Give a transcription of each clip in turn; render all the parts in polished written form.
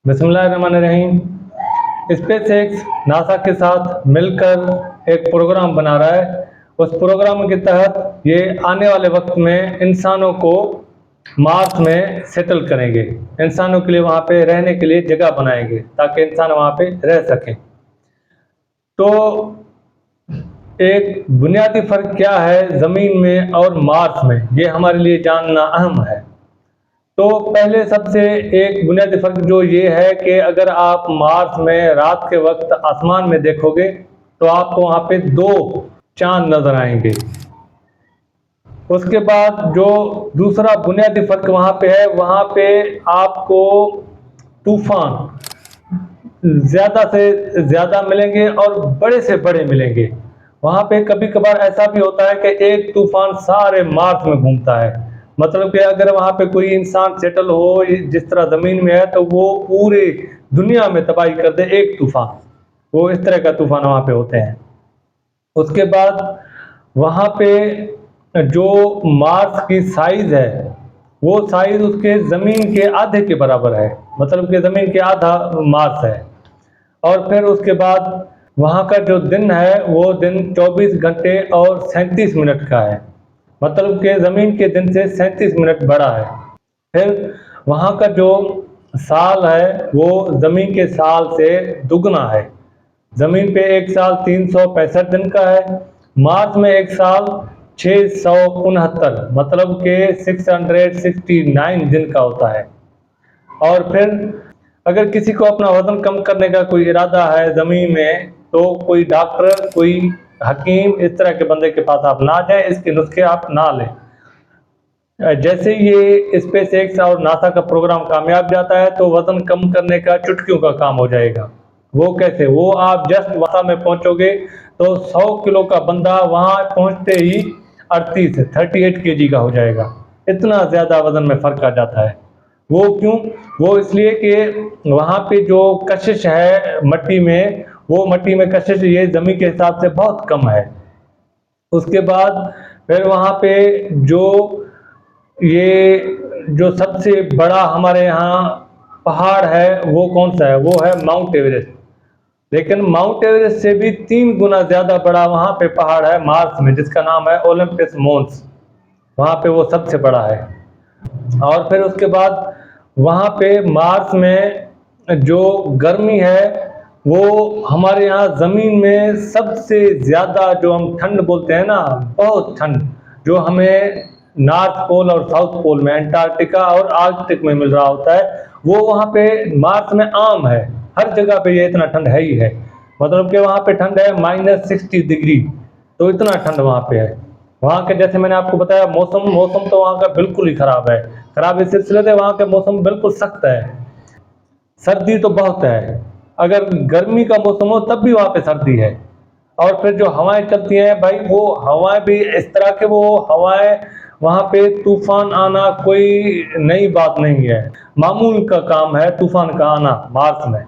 बिस्मिल्लाहिर्रहमानिर्रहीम। SpaceX NASA के साथ मिलकर एक प्रोग्राम बना रहा है। उस प्रोग्राम के तहत ये आने वाले वक्त में इंसानों को मार्स में सेटल करेंगे, इंसानों के लिए वहाँ पे रहने के लिए जगह बनाएंगे ताकि इंसान वहाँ पे रह सकें। तो एक बुनियादी फ़र्क क्या है ज़मीन में और मार्स में, ये हमारे लिए जानना अहम है। तो पहले सबसे एक बुनियादी फ़र्क जो ये है कि अगर आप मार्स में रात के वक्त आसमान में देखोगे तो आपको वहाँ पे 2 चांद नज़र आएंगे। उसके बाद जो दूसरा बुनियादी फ़र्क वहाँ पे है, वहाँ पे आपको तूफ़ान ज़्यादा से ज़्यादा मिलेंगे और बड़े से बड़े मिलेंगे। वहाँ पे कभी कभार ऐसा भी होता है कि एक तूफ़ान सारे मार्स में घूमता है। मतलब कि अगर वहाँ पे कोई इंसान सेटल हो जिस तरह ज़मीन में है तो वो पूरे दुनिया में तबाही कर दे एक तूफ़ान, वो इस तरह का तूफ़ान वहाँ पे होते हैं। उसके बाद वहाँ पे जो मार्स की साइज़ है वो साइज़ उसके ज़मीन के आधे के बराबर है, मतलब कि ज़मीन के आधा मार्स है। और फिर उसके बाद वहाँ का जो दिन है वो दिन 24 घंटे और 37 मिनट का है, मतलब कि ज़मीन के दिन से 37 मिनट बड़ा है। फिर वहाँ का जो साल है वो ज़मीन के साल से दुगना है। ज़मीन पे एक साल 365 दिन का है, मार्स में एक साल 669 मतलब कि 669 दिन का होता है। और फिर अगर किसी को अपना वज़न कम करने का कोई इरादा है ज़मीन में, तो कोई डॉक्टर, कोई हकीम इस तरह के बंदे के पास आप ना जाएं, इसके नुस्खे आप ना लें। जैसे ये स्पेसएक्स और नासा का प्रोग्राम कामयाब जाता है तो वज़न कम करने का चुटकियों का काम हो जाएगा। वो कैसे? वो आप जस्ट नासा में पहुंचोगे तो 100 किलो का बंदा वहां पहुंचते ही 38 केजी का हो जाएगा। इतना ज़्यादा वज़न में फ़र्क आ जाता है। वो क्यों? वो इसलिए कि वहाँ पे जो कशिश है मट्टी में, वो मट्टी में कशिश ये ज़मीन के हिसाब से बहुत कम है। उसके बाद फिर वहाँ पे जो सबसे बड़ा हमारे यहाँ पहाड़ है वो कौन सा है? वो है माउंट एवरेस्ट। लेकिन माउंट एवरेस्ट से भी 3 गुना ज़्यादा बड़ा वहाँ पे पहाड़ है मार्स में, जिसका नाम है ओलंपस मोन्स। वहाँ पे वो सबसे बड़ा है। और फिर उसके बाद वहाँ पे मार्स में जो गर्मी है वो हमारे यहाँ ज़मीन में सबसे ज़्यादा, जो हम ठंड बोलते हैं ना, बहुत ठंड जो हमें नॉर्थ पोल और साउथ पोल में, अंटार्कटिका और आर्कटिक में मिल रहा होता है, वो वहाँ पे मार्स में आम है। हर जगह पे ये इतना ठंड है ही है, मतलब कि वहाँ पे ठंड है -60 डिग्री। तो इतना ठंड वहाँ पे है। वहाँ के जैसे मैंने आपको बताया मौसम तो वहाँ का बिल्कुल ही ख़राब है। ख़राब इस सिलसिले से वहाँ का मौसम बिल्कुल सख्त है। सर्दी तो बहुत है, अगर गर्मी का मौसम हो तब भी वहाँ पे सर्दी है। और फिर जो हवाएं चलती हैं भाई, वो हवाएं भी इस तरह के, वो हवाएं वहाँ पे तूफान आना कोई नई बात नहीं है, मामूल का काम है तूफान का आना मार्स में।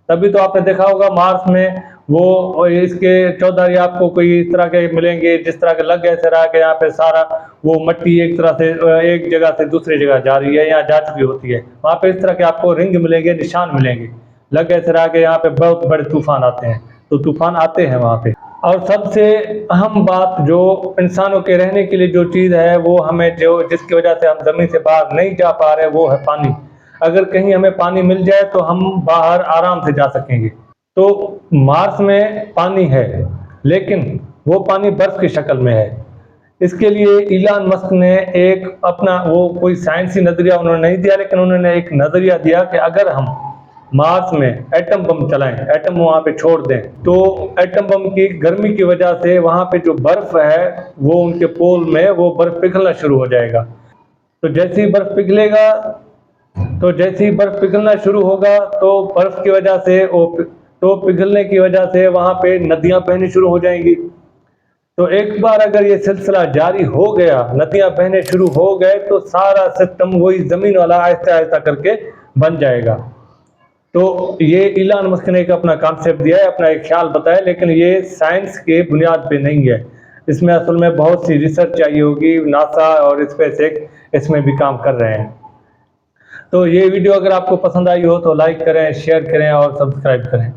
तभी तो आपने देखा होगा मार्स में वो इसके चौधारी आपको कोई इस तरह के मिलेंगे जिस तरह के लग ऐसे रहा कि यहाँ पे सारा वो मट्टी एक तरह से एक जगह से दूसरी जगह जा रही है या जा चुकी होती है। वहाँ पे इस तरह के आपको रिंग मिलेंगे, निशान मिलेंगे, लग ऐसे रहा कि यहाँ पे बहुत बड़े तूफान आते हैं। तो तूफान आते हैं वहाँ पे। और सबसे अहम बात, जो इंसानों के रहने के लिए जो चीज़ है वो हमें, जो जिसकी वजह से हम ज़मीन से बाहर नहीं जा पा रहे, वो है पानी। अगर कहीं हमें पानी मिल जाए तो हम बाहर आराम से जा सकेंगे। तो मार्स में पानी है, लेकिन वो पानी बर्फ की शक्ल में है। इसके लिए इलान मस्क ने एक अपना, वो कोई साइंसी नज़रिया उन्होंने नहीं दिया, लेकिन उन्होंने एक नज़रिया दिया कि अगर हम मार्स में एटम बम चलाएं, एटम वहाँ पे छोड़ दें, तो एटम बम की गर्मी की वजह से वहाँ पे जो बर्फ़ है वो उनके पोल में वो बर्फ़ पिघलना शुरू हो जाएगा। तो जैसे ही बर्फ़ पिघलना शुरू होगा तो बर्फ़ की वजह से तो पिघलने की वजह से वहाँ पे नदियाँ बहनी शुरू हो जाएंगी। तो एक बार अगर ये सिलसिला जारी हो गया, नदियाँ बहने शुरू हो गए, तो सारा सिस्टम वही ज़मीन वाला आहिस्ता आहिस्ता करके बन जाएगा। तो ये इलान मस्क ने एक अपना कॉन्सेप्ट दिया है, अपना एक ख्याल बताया, लेकिन ये साइंस के बुनियाद पे नहीं है। इसमें असल में बहुत सी रिसर्च चाहिए होगी। नासा और स्पेसएक्स इसमें भी काम कर रहे हैं। तो ये वीडियो अगर आपको पसंद आई हो तो लाइक करें, शेयर करें और सब्सक्राइब करें।